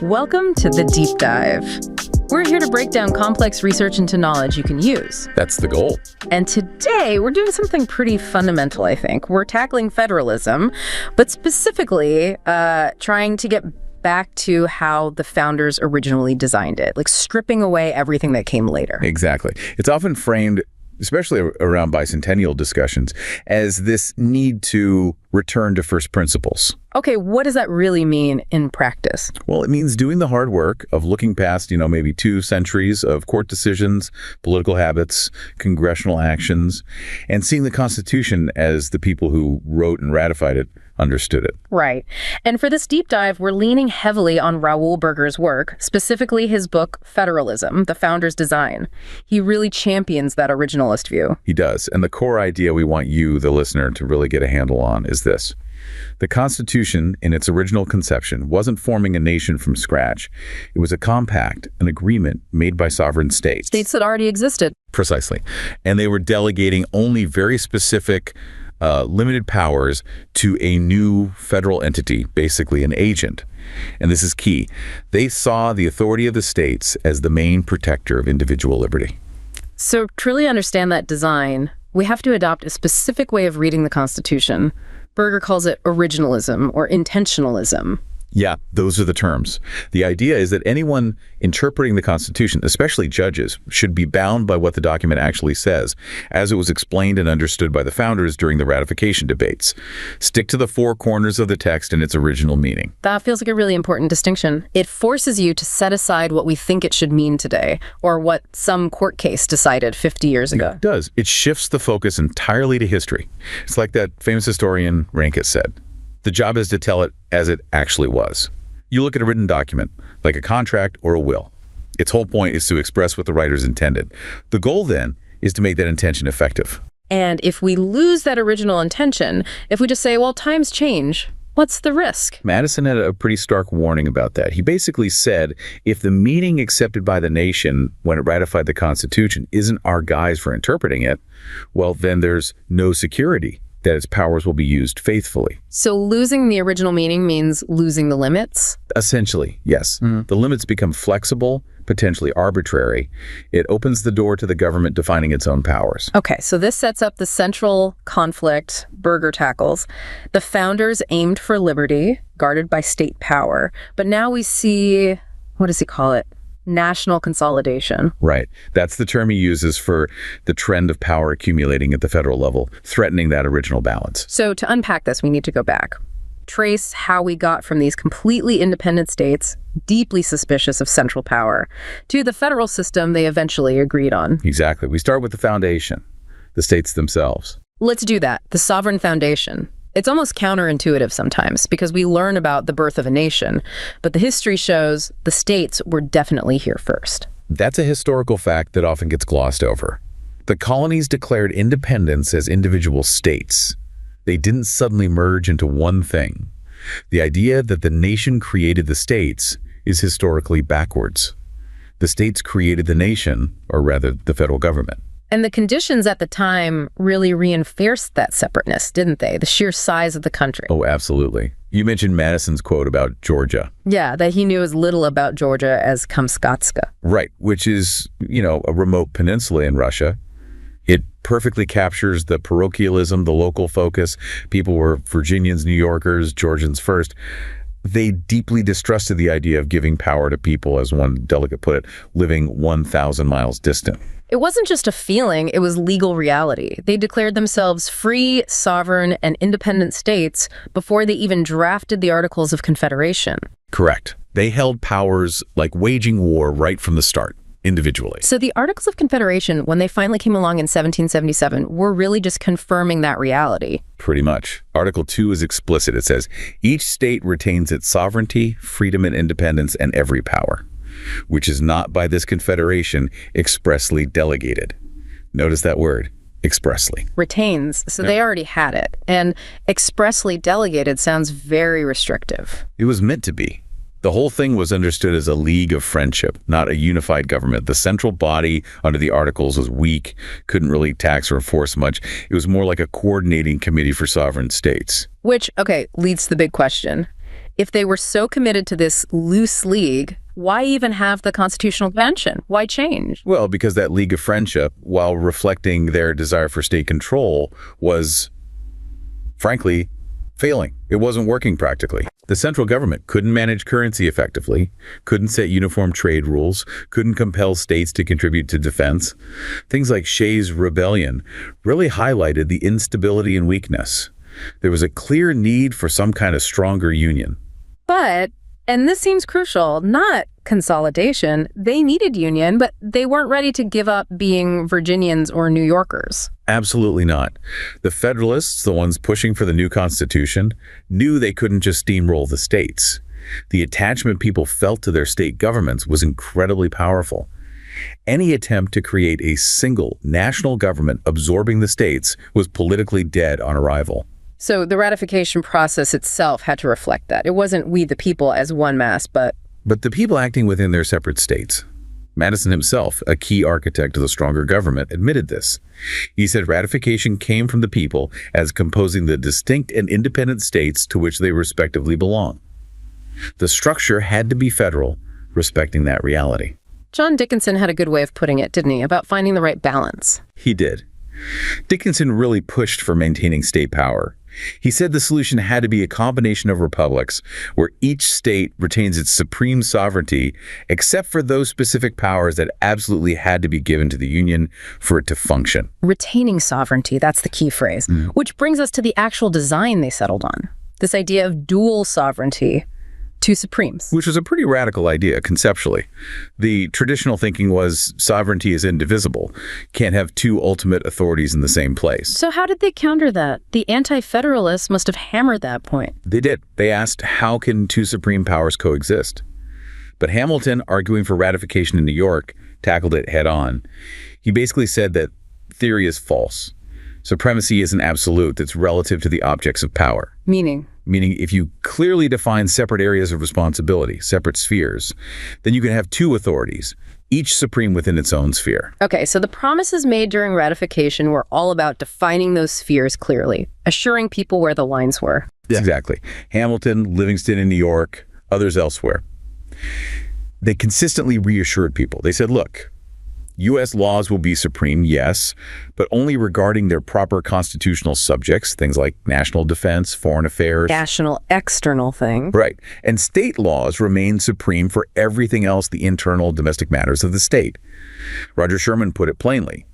Welcome to The Deep Dive. We're here to break down complex research into knowledge you can use. That's the goal. And today, we're doing something pretty fundamental, I think. We're tackling federalism, but specifically trying to get back to how the founders originally designed it, like stripping away everything that came later. Exactly. It's often framed, especially around bicentennial discussions, as this need to return to first principles. Okay, what does that really mean in practice? Well, it means doing the hard work of looking past, maybe 2 centuries of court decisions, political habits, congressional actions, and seeing the Constitution as the people who wrote and ratified it understood it. Right. And for this deep dive, we're leaning heavily on Raoul Berger's work, specifically his book, Federalism, The Founder's Design. He really champions that originalist view. He does. And the core idea we want you, the listener, to really get a handle on is this. The Constitution, in its original conception, wasn't forming a nation from scratch. It was a compact, an agreement made by sovereign states. States that already existed. Precisely. And they were delegating only very specific limited powers to a new federal entity, basically an agent. And this is key. They saw the authority of the states as the main protector of individual liberty. So to truly understand that design, we have to adopt a specific way of reading the Constitution. Berger calls it originalism or intentionalism. Yeah, those are the terms. The idea is that anyone interpreting the Constitution, especially judges, should be bound by what the document actually says, as it was explained and understood by the founders during the ratification debates. Stick to the 4 corners of the text and its original meaning. That feels like a really important distinction. It forces you to set aside what we think it should mean today, or what some court case decided 50 years ago. It does. It shifts the focus entirely to history. It's like that famous historian Rankit said. The job is to tell it as it actually was. You look at a written document, like a contract or a will. Its whole point is to express what the writers intended. The goal, then, is to make that intention effective. And if we lose that original intention, if we just say, well, times change, what's the risk? Madison had a pretty stark warning about that. He basically said, if the meaning accepted by the nation when it ratified the Constitution isn't our guise for interpreting it, well, then there's no security that its powers will be used faithfully. So losing the original meaning means losing the limits? Essentially, yes. The limits become flexible, potentially arbitrary. It opens the door to the government defining its own powers. Okay, so this sets up the central conflict Berger tackles. The founders aimed for liberty, guarded by state power. But now we see, what does he call it? National consolidation. Right. That's the term he uses for the trend of power accumulating at the federal level, threatening that original balance. So to unpack this, we need to go back. Trace how we got from these completely independent states, deeply suspicious of central power, to the federal system they eventually agreed on. Exactly. We start with the foundation, the states themselves. Let's do that. The sovereign foundation. It's almost counterintuitive sometimes because we learn about the birth of a nation, but the history shows the states were definitely here first. That's a historical fact that often gets glossed over. The colonies declared independence as individual states. They didn't suddenly merge into one thing. The idea that the nation created the states is historically backwards. The states created the nation, or rather the federal government. And the conditions at the time really reinforced that separateness, didn't they? The sheer size of the country. Oh, absolutely. You mentioned Madison's quote about Georgia. Yeah, that he knew as little about Georgia as Kamskatska. Right, which is, a remote peninsula in Russia. It perfectly captures the parochialism, the local focus. People were Virginians, New Yorkers, Georgians first. They deeply distrusted the idea of giving power to people, as one delegate put it, living 1,000 miles distant. It wasn't just a feeling, it was legal reality. They declared themselves free, sovereign, and independent states before they even drafted the Articles of Confederation. Correct. They held powers like waging war right from the start, individually. So the Articles of Confederation, when they finally came along in 1777, were really just confirming that reality. Pretty much. Article 2 is explicit. It says, each state retains its sovereignty, freedom, and independence, and every power, which is not by this confederation expressly delegated. Notice that word, expressly. Retains, so they already had it. And expressly delegated sounds very restrictive. It was meant to be. The whole thing was understood as a league of friendship, not a unified government. The central body under the Articles was weak, couldn't really tax or enforce much. It was more like a coordinating committee for sovereign states. Which, okay, leads to the big question. If they were so committed to this loose league, why even have the Constitutional Convention? Why change? Well, because that league of friendship, while reflecting their desire for state control, was, frankly, failing. It wasn't working practically. The central government couldn't manage currency effectively, couldn't set uniform trade rules, couldn't compel states to contribute to defense. Things like Shays' Rebellion really highlighted the instability and weakness. There was a clear need for some kind of stronger union. But, and this seems crucial, not consolidation. They needed union, but they weren't ready to give up being Virginians or New Yorkers. Absolutely not. The Federalists, the ones pushing for the new Constitution, knew they couldn't just steamroll the states. The attachment people felt to their state governments was incredibly powerful. Any attempt to create a single national government absorbing the states was politically dead on arrival. So the ratification process itself had to reflect that. It wasn't we the people as one mass, but the people acting within their separate states. Madison himself, a key architect of the stronger government, admitted this. He said ratification came from the people as composing the distinct and independent states to which they respectively belong. The structure had to be federal, respecting that reality. John Dickinson had a good way of putting it, didn't he, about finding the right balance? He did. Dickinson really pushed for maintaining state power. He said the solution had to be a combination of republics where each state retains its supreme sovereignty except for those specific powers that absolutely had to be given to the Union for it to function. Retaining sovereignty, that's the key phrase, which brings us to the actual design they settled on. This idea of dual sovereignty, two supremes. Which was a pretty radical idea conceptually. The traditional thinking was sovereignty is indivisible, can't have two ultimate authorities in the same place. So how did they counter that? The Anti-Federalists must have hammered that point. They did. They asked, how can two supreme powers coexist? But Hamilton, arguing for ratification in New York, tackled it head on. He basically said that theory is false. Supremacy isn't absolute, it's relative to the objects of power. Meaning, if you clearly define separate areas of responsibility, separate spheres, then you can have two authorities, each supreme within its own sphere. Okay, so the promises made during ratification were all about defining those spheres clearly, assuring people where the lines were. Yeah. Exactly. Hamilton, Livingston in New York, others elsewhere. They consistently reassured people. They said, look, U.S. laws will be supreme, yes, but only regarding their proper constitutional subjects, things like national defense, foreign affairs. National external thing. Right. And state laws remain supreme for everything else, the internal domestic matters of the state. Roger Sherman put it plainly.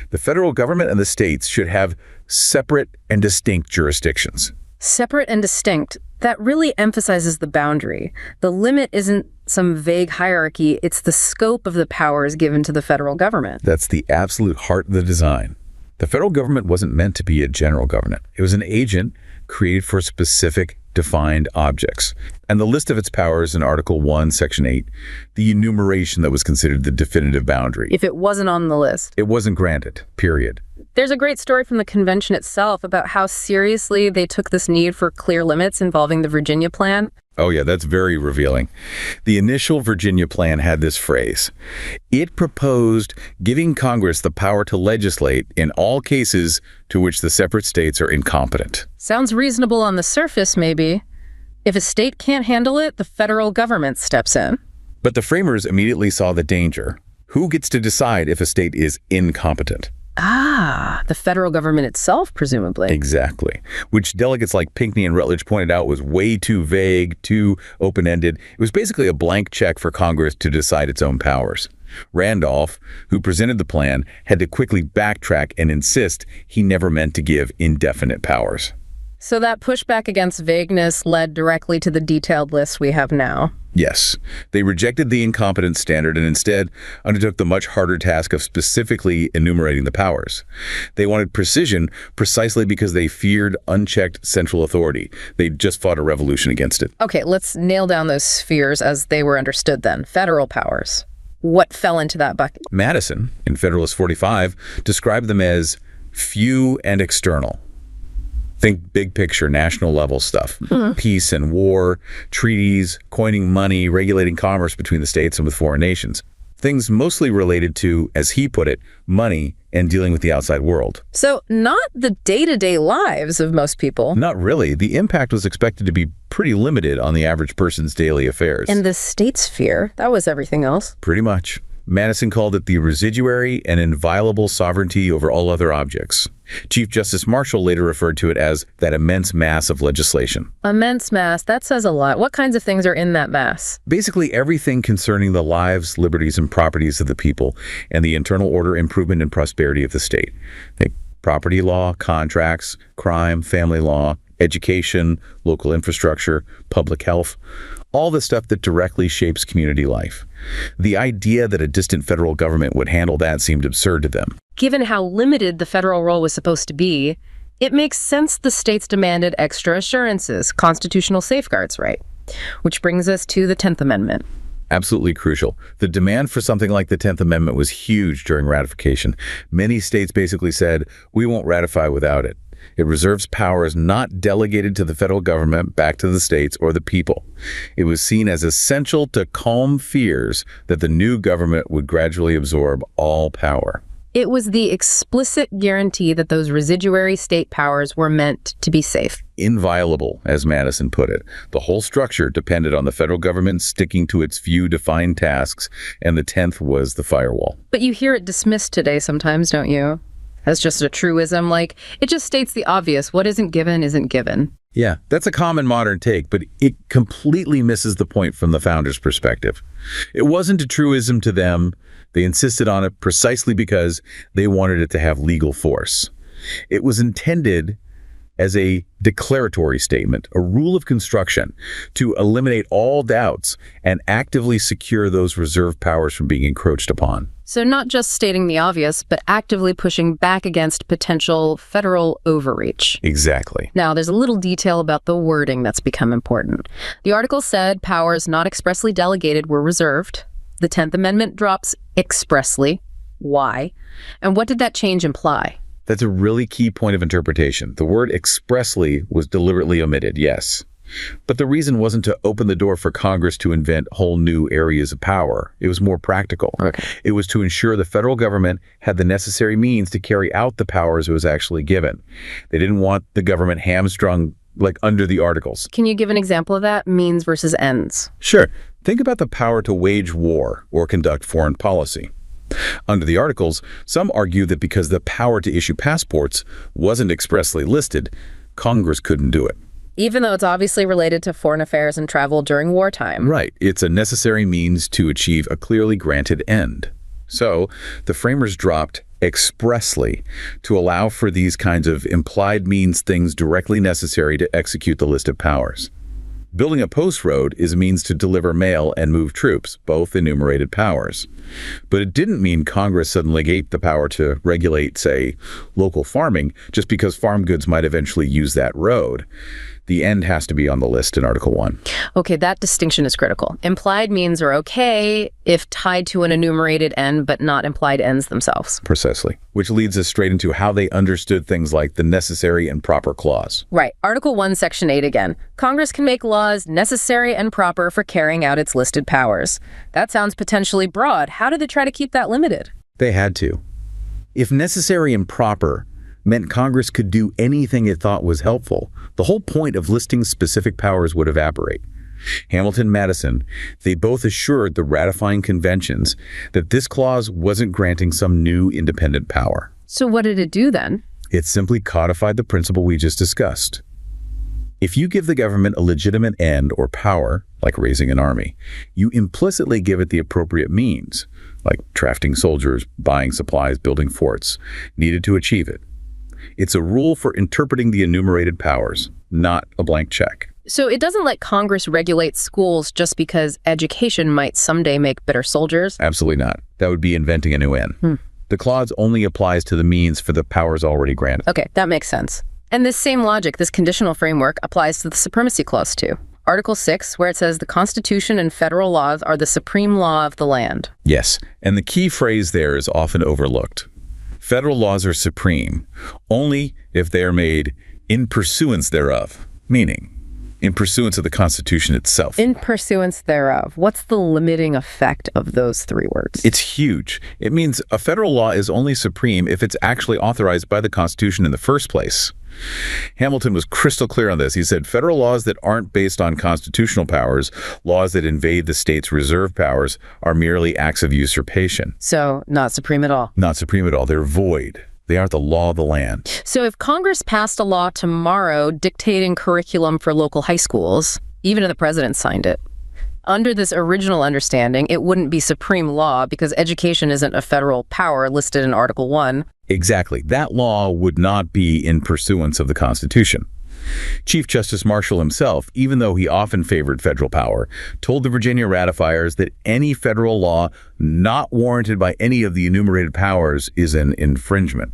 The federal government and the states should have separate and distinct jurisdictions. Separate and distinct. That really emphasizes the boundary. The limit isn't some vague hierarchy, it's the scope of the powers given to the federal government. That's the absolute heart of the design. The federal government wasn't meant to be a general government. It was an agent created for specific, defined objects. And the list of its powers in Article 1, Section 8, the enumeration that was considered the definitive boundary. If it wasn't on the list. It wasn't granted, period. There's a great story from the convention itself about how seriously they took this need for clear limits involving the Virginia Plan. Oh yeah, that's very revealing. The initial Virginia Plan had this phrase. It proposed giving Congress the power to legislate in all cases to which the separate states are incompetent. Sounds reasonable on the surface, maybe. If a state can't handle it, the federal government steps in. But the framers immediately saw the danger. Who gets to decide if a state is incompetent? The federal government itself, presumably. Exactly. Which delegates like Pinckney and Rutledge pointed out was way too vague, too open-ended. It was basically a blank check for Congress to decide its own powers. Randolph, who presented the plan, had to quickly backtrack and insist he never meant to give indefinite powers. So that pushback against vagueness led directly to the detailed list we have now. Yes. They rejected the incompetence standard and instead undertook the much harder task of specifically enumerating the powers. They wanted precision precisely because they feared unchecked central authority. They just fought a revolution against it. Okay, let's nail down those spheres as they were understood then. Federal powers. What fell into that bucket? Madison, in Federalist 45, described them as few and external. Think big picture, national level stuff. Peace and war, treaties, coining money, regulating commerce between the states and with foreign nations. Things mostly related to, as he put it, money and dealing with the outside world. So not the day-to-day lives of most people. Not really. The impact was expected to be pretty limited on the average person's daily affairs. And the state sphere, that was everything else. Pretty much. Madison called it the residuary and inviolable sovereignty over all other objects. Chief Justice Marshall later referred to it as that immense mass of legislation. Immense mass, that says a lot. What kinds of things are in that mass? Basically everything concerning the lives, liberties, and properties of the people and the internal order, improvement, and prosperity of the state. Think property law, contracts, crime, family law, education, local infrastructure, public health, all the stuff that directly shapes community life. The idea that a distant federal government would handle that seemed absurd to them. Given how limited the federal role was supposed to be, it makes sense the states demanded extra assurances, constitutional safeguards, right? Which brings us to the 10th Amendment. Absolutely crucial. The demand for something like the 10th Amendment was huge during ratification. Many states basically said, we won't ratify without it. It reserves powers not delegated to the federal government back to the states or the people. It was seen as essential to calm fears that the new government would gradually absorb all power. It was the explicit guarantee that those residuary state powers were meant to be safe. Inviolable, as Madison put it. The whole structure depended on the federal government sticking to its few defined tasks, and the 10th was the firewall. But you hear it dismissed today sometimes, don't you? As just a truism, like, it just states the obvious. What isn't given isn't given. Yeah, that's a common modern take, but it completely misses the point from the founders' perspective. It wasn't a truism to them. They insisted on it precisely because they wanted it to have legal force. It was intended as a declaratory statement, a rule of construction, to eliminate all doubts and actively secure those reserved powers from being encroached upon. So not just stating the obvious, but actively pushing back against potential federal overreach. Exactly. Now, there's a little detail about the wording that's become important. The article said powers not expressly delegated were reserved. The 10th Amendment drops expressly. Why? And what did that change imply? That's a really key point of interpretation. The word expressly was deliberately omitted, yes. But the reason wasn't to open the door for Congress to invent whole new areas of power. It was more practical. Okay. It was to ensure the federal government had the necessary means to carry out the powers it was actually given. They didn't want the government hamstrung like under the articles. Can you give an example of that? Means versus ends. Sure. Think about the power to wage war or conduct foreign policy. Under the articles, some argue that because the power to issue passports wasn't expressly listed, Congress couldn't do it. Even though it's obviously related to foreign affairs and travel during wartime. Right. It's a necessary means to achieve a clearly granted end. So the framers dropped expressly to allow for these kinds of implied means things directly necessary to execute the list of powers. Building a post road is a means to deliver mail and move troops, both enumerated powers. But it didn't mean Congress suddenly gave the power to regulate, say, local farming just because farm goods might eventually use that road. The end has to be on the list in Article 1. Okay, that distinction is critical. Implied means are okay if tied to an enumerated end, but not implied ends themselves. Precisely. Which leads us straight into how they understood things like the necessary and proper clause. Right. Article 1, Section 8 again. Congress can make laws necessary and proper for carrying out its listed powers. That sounds potentially broad. How did they try to keep that limited? They had to. If necessary and proper meant Congress could do anything it thought was helpful, the whole point of listing specific powers would evaporate. Hamilton and Madison, they both assured the ratifying conventions that this clause wasn't granting some new independent power. So what did it do then? It simply codified the principle we just discussed. If you give the government a legitimate end or power, like raising an army, you implicitly give it the appropriate means, like drafting soldiers, buying supplies, building forts, needed to achieve it. It's a rule for interpreting the enumerated powers, not a blank check. So it doesn't let Congress regulate schools just because education might someday make better soldiers? Absolutely not. That would be inventing a new end. The clause only applies to the means for the powers already granted. Okay, that makes sense. And this same logic, this conditional framework, applies to the Supremacy Clause too. Article 6, where it says the Constitution and federal laws are the supreme law of the land. Yes, and the key phrase there is often overlooked. Federal laws are supreme only if they are made In pursuance thereof, meaning in pursuance of the Constitution itself. In pursuance thereof. What's the limiting effect of those three words? It's huge. It means a federal law is only supreme if it's actually authorized by the Constitution in the first place. Hamilton was crystal clear on this. He said federal laws that aren't based on constitutional powers, laws that invade the state's reserve powers, are merely acts of usurpation. So, not supreme at all. Not supreme at all. They're void. They aren't the law of the land. So if Congress passed a law tomorrow dictating curriculum for local high schools, even if the president signed it, under this original understanding, it wouldn't be supreme law because education isn't a federal power listed in Article 1. Exactly. That law would not be in pursuance of the Constitution. Chief Justice Marshall himself, even though he often favored federal power, told the Virginia ratifiers that any federal law not warranted by any of the enumerated powers is an infringement.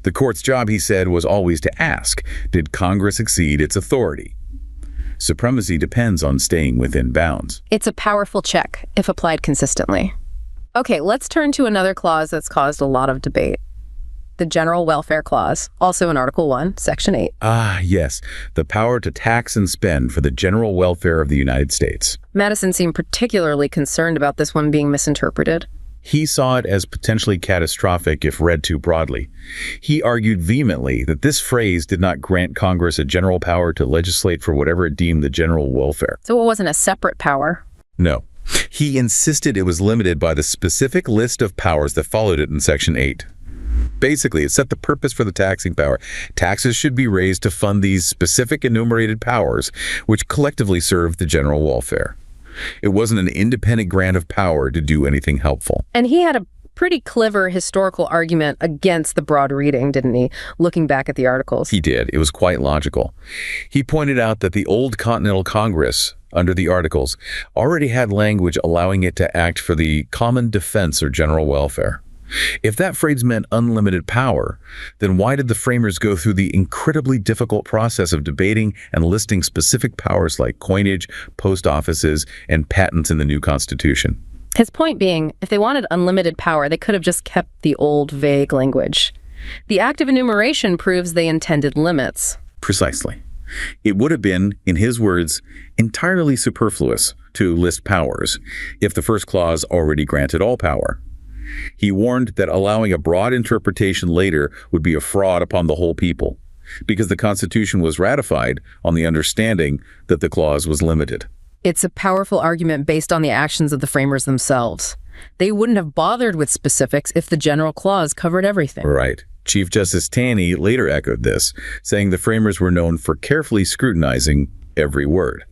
The court's job, he said, was always to ask, did Congress exceed its authority? Supremacy depends on staying within bounds. It's a powerful check if applied consistently. Okay, let's turn to another clause that's caused a lot of debate. The General Welfare Clause, also in Article 1, Section 8. Ah, yes, the power to tax and spend for the general welfare of the United States. Madison seemed particularly concerned about this one being misinterpreted. He saw it as potentially catastrophic if read too broadly. He argued vehemently that this phrase did not grant Congress a general power to legislate for whatever it deemed the general welfare. So it wasn't a separate power? No. He insisted it was limited by the specific list of powers that followed it in Section 8. Basically, it set the purpose for the taxing power. Taxes should be raised to fund these specific enumerated powers, which collectively serve the general welfare. It wasn't an independent grant of power to do anything helpful. And he had a pretty clever historical argument against the broad reading, didn't he, looking back at the articles? He did. It was quite logical. He pointed out that the old Continental Congress, under the Articles, already had language allowing it to act for the common defense or general welfare. If that phrase meant unlimited power, then why did the framers go through the incredibly difficult process of debating and listing specific powers like coinage, post offices, and patents in the new Constitution? His point being, if they wanted unlimited power, they could have just kept the old vague language. The act of enumeration proves they intended limits. Precisely. It would have been, in his words, entirely superfluous to list powers if the first clause already granted all power. He warned that allowing a broad interpretation later would be a fraud upon the whole people, because the Constitution was ratified on the understanding that the clause was limited. It's a powerful argument based on the actions of the framers themselves. They wouldn't have bothered with specifics if the general clause covered everything. Right. Chief Justice Taney later echoed this, saying the framers were known for carefully scrutinizing every word.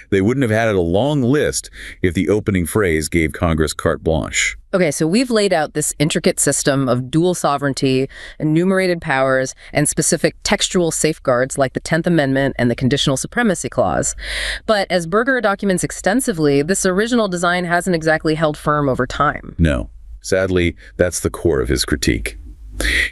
They wouldn't have had a long list if the opening phrase gave Congress carte blanche. Okay, so we've laid out this intricate system of dual sovereignty, enumerated powers, and specific textual safeguards like the 10th Amendment and the Conditional Supremacy Clause. But as Berger documents extensively, this original design hasn't exactly held firm over time. No. Sadly, that's the core of his critique.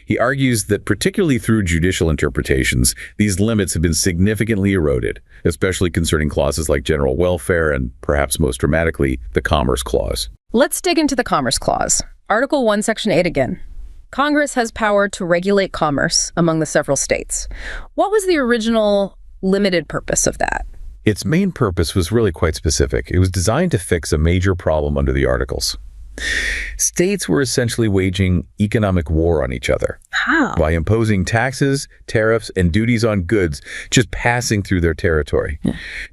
He argues that particularly through judicial interpretations, these limits have been significantly eroded, especially concerning clauses like general welfare and, perhaps most dramatically, the Commerce Clause. Let's dig into the Commerce Clause. Article 1, Section 8 again. Congress has power to regulate commerce among the several states. What was the original limited purpose of that? Its main purpose was really quite specific. It was designed to fix a major problem under the Articles. States were essentially waging economic war on each other. How? By imposing taxes, tariffs, and duties on goods just passing through their territory.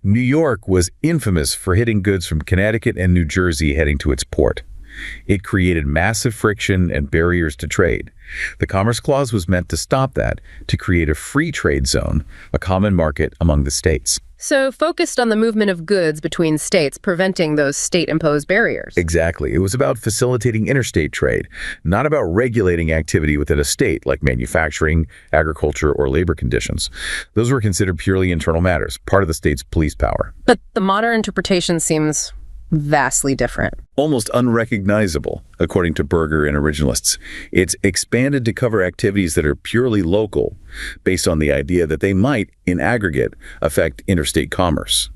New York was infamous for hitting goods from Connecticut and New Jersey heading to its port. It created massive friction and barriers to trade. The Commerce Clause was meant to stop that, to create a free trade zone, a common market among the states. So focused on the movement of goods between states, preventing those state-imposed barriers. Exactly. It was about facilitating interstate trade, not about regulating activity within a state like manufacturing, agriculture, or labor conditions. Those were considered purely internal matters, part of the state's police power. But the modern interpretation seems vastly different. Almost unrecognizable, according to Berger and Originalists. It's expanded to cover activities that are purely local, based on the idea that they might, in aggregate, affect interstate commerce.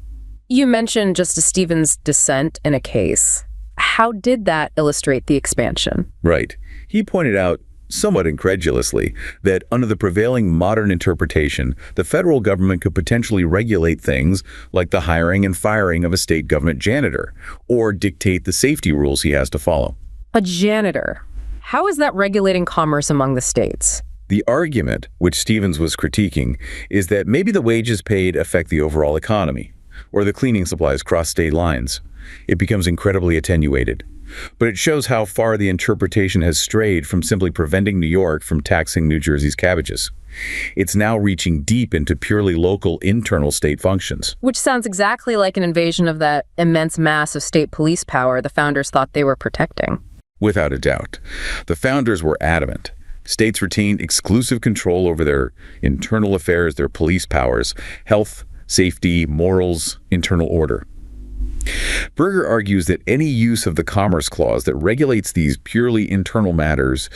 You mentioned Justice Stevens' dissent in a case. How did that illustrate the expansion? Right. He pointed out somewhat incredulously, that under the prevailing modern interpretation, the federal government could potentially regulate things like the hiring and firing of a state government janitor, or dictate the safety rules he has to follow. A janitor. How is that regulating commerce among the states? The argument, which Stevens was critiquing, is that maybe the wages paid affect the overall economy, or the cleaning supplies cross state lines. It becomes incredibly attenuated. But it shows how far the interpretation has strayed from simply preventing New York from taxing New Jersey's cabbages. It's now reaching deep into purely local internal state functions. Which sounds exactly like an invasion of that immense mass of state police power the founders thought they were protecting. Without a doubt. The founders were adamant. States retained exclusive control over their internal affairs, their police powers, health, safety, morals, internal order. Berger argues that any use of the Commerce Clause that regulates these purely internal matters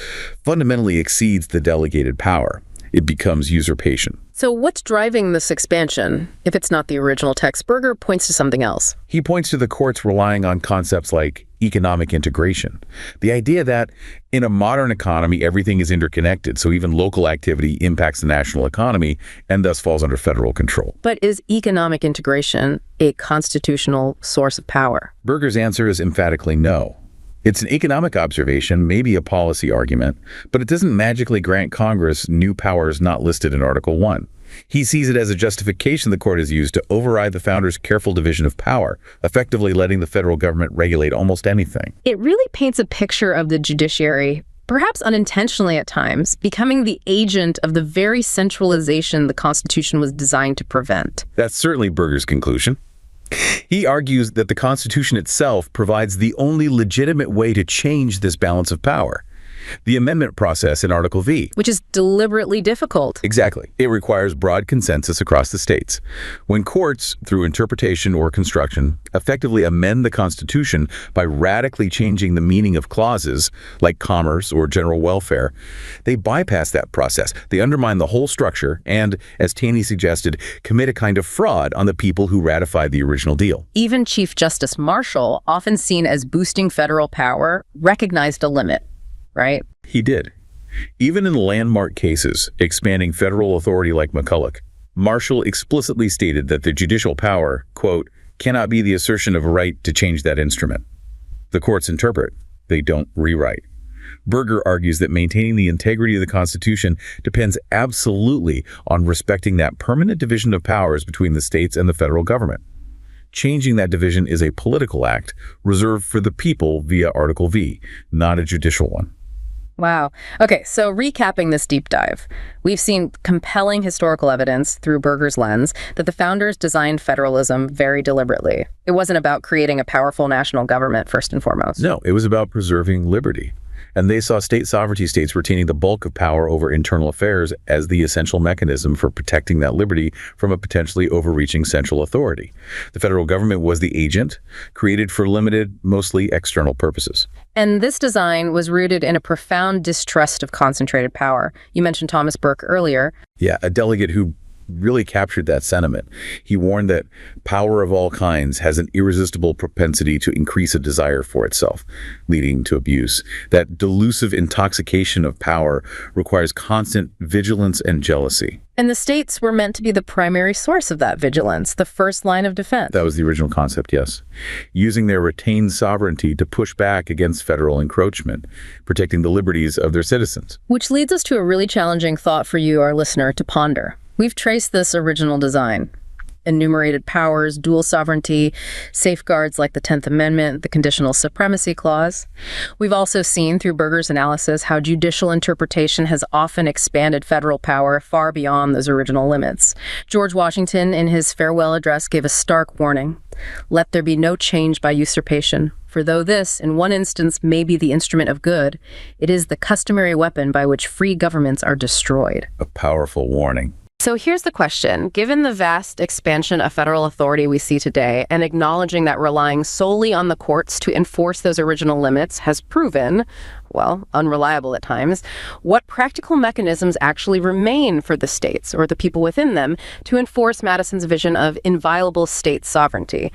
fundamentally exceeds the delegated power. It becomes usurpation. So what's driving this expansion? If it's not the original text, Berger points to something else. He points to the courts relying on concepts like economic integration. The idea that in a modern economy, everything is interconnected, so even local activity impacts the national economy and thus falls under federal control. But is economic integration a constitutional source of power? Berger's answer is emphatically no. It's an economic observation, maybe a policy argument, but it doesn't magically grant Congress new powers not listed in Article 1. He sees it as a justification the court has used to override the founders' careful division of power, effectively letting the federal government regulate almost anything. It really paints a picture of the judiciary, perhaps unintentionally at times, becoming the agent of the very centralization the Constitution was designed to prevent. That's certainly Berger's conclusion. He argues that the Constitution itself provides the only legitimate way to change this balance of power. The amendment process in Article V. Which is deliberately difficult. Exactly. It requires broad consensus across the states. When courts, through interpretation or construction, effectively amend the Constitution by radically changing the meaning of clauses, like commerce or general welfare, they bypass that process. They undermine the whole structure and, as Taney suggested, commit a kind of fraud on the people who ratified the original deal. Even Chief Justice Marshall, often seen as boosting federal power, recognized a limit. Right? He did. Even in landmark cases expanding federal authority like McCulloch, Marshall explicitly stated that the judicial power, quote, cannot be the assertion of a right to change that instrument. The courts interpret, they don't rewrite. Berger argues that maintaining the integrity of the Constitution depends absolutely on respecting that permanent division of powers between the states and the federal government. Changing that division is a political act reserved for the people via Article V, not a judicial one. Wow. Okay, so recapping this deep dive, we've seen compelling historical evidence through Berger's lens that the founders designed federalism very deliberately. It wasn't about creating a powerful national government, first and foremost. No, it was about preserving liberty. And they saw state sovereignty states retaining the bulk of power over internal affairs as the essential mechanism for protecting that liberty from a potentially overreaching central authority. The federal government was the agent, created for limited, mostly external purposes. And this design was rooted in a profound distrust of concentrated power. You mentioned Thomas Burke earlier. Yeah, a delegate who really captured that sentiment. He warned that power of all kinds has an irresistible propensity to increase a desire for itself, leading to abuse. That delusive intoxication of power requires constant vigilance and jealousy. And the states were meant to be the primary source of that vigilance, the first line of defense. That was the original concept, yes. Using their retained sovereignty to push back against federal encroachment, protecting the liberties of their citizens. Which leads us to a really challenging thought for you, our listener, to ponder. We've traced this original design. Enumerated powers, dual sovereignty, safeguards like the 10th Amendment, the Conditional Supremacy Clause. We've also seen through Berger's analysis how judicial interpretation has often expanded federal power far beyond those original limits. George Washington, in his farewell address, gave a stark warning. Let there be no change by usurpation. For though this, in one instance, may be the instrument of good, it is the customary weapon by which free governments are destroyed. A powerful warning. So here's the question. Given the vast expansion of federal authority we see today, and acknowledging that relying solely on the courts to enforce those original limits has proven, well, unreliable at times, what practical mechanisms actually remain for the states, or the people within them, to enforce Madison's vision of inviolable state sovereignty?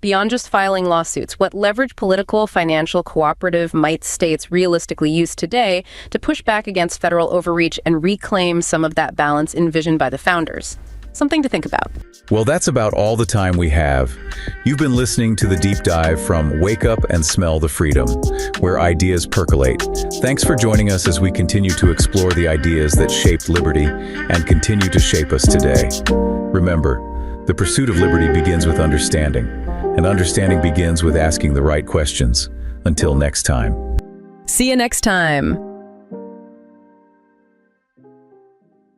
Beyond just filing lawsuits, what leverage political, financial, cooperative might states realistically use today to push back against federal overreach and reclaim some of that balance envisioned by the founders? Something to think about. Well, that's about all the time we have. You've been listening to the deep dive from Wake Up and Smell the Freedom, where ideas percolate. Thanks for joining us as we continue to explore the ideas that shaped liberty and continue to shape us today. Remember, the pursuit of liberty begins with understanding, and understanding begins with asking the right questions. Until next time. See you next time.